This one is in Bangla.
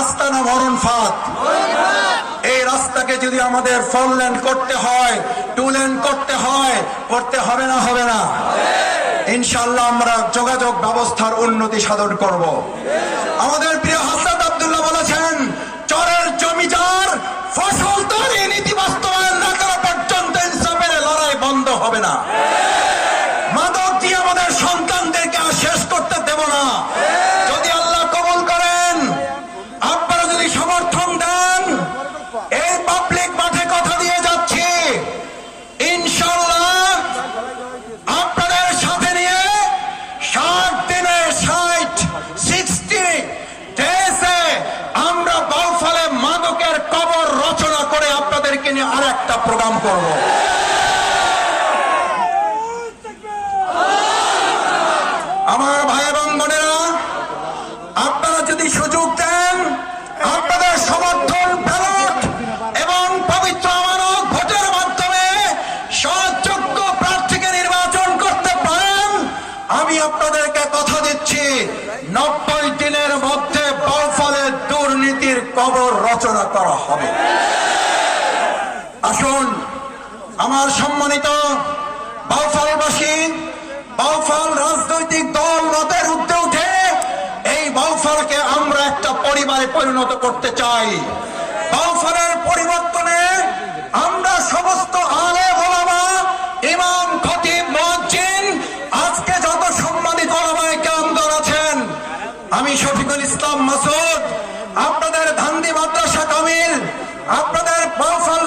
রাস্তা না মরণ ফাঁদ। এই রাস্তাকে যদি আমাদের 4 লেন করতে হয়, 2 লেন করতে হয়, করতে হবে না? হবে না? ইনশাআল্লাহ আমরা যোগাযোগ ব্যবস্থার উন্নতি সাধন করব। আমাদের প্রিয় হাসনাত আব্দুল্লাহ বলেছেন, চরের জমিদার ফসল তার এই নীতি বাস্তবায়ন না করা পর্যন্ত ইনসাফের লড়াই বন্ধ হবে না। মাদক দিয়ে আমাদের সন্তানদেরকে আর শেষ করতে দেব না। যদি আল্লাহ কবুল করেন, আপনারা যদি সমর্থন দেন, এই পাবলিক মাঠে কথা দিয়ে যাচ্ছি, ইনশাআল্লাহ আপনাদের সাথে নিয়ে 60 দিনে 60 ডেজে আমরা বাউফলে মাদকের কবর রচনা করে আপনাদেরকে নিয়ে আর একটা প্রোগ্রাম করব। আমার ভাই এবং বোনেরা, আপনারা যদি সুযোগ দেন, আপনাদের সমর্থন, ব্যালট এবং পবিত্র আমানত ভোটের মাধ্যমে সৎযোগ্য প্রার্থীকে নির্বাচন করতে পারেন, আমি আপনাদেরকে কথা দিচ্ছি 90 দিনের মধ্যে বাউফলে দুর্নীতির কবর রচনা করা হবে। আসুন আমার সম্মানিত বাউফলবাসী, বাউফল রাজনৈতিক দল মতের ঊর্ধ্বে উঠে এই বাউফলকে আমরা একটা পরিবারে পরিণত করতে চাই। বাউফলের পরিবর্তনে আমরা সমস্ত আলেম ওলামা, ইমাম, খতিব, মুয়াজ্জিন, আজকে যত সম্মানিত ওলামায়ে কেরামগণ আছেন, আমি শফিকুল ইসলাম মাসুদ, আপনাদের ধান্দি মাদ্রাসা কামিল, আপনাদের বাউফল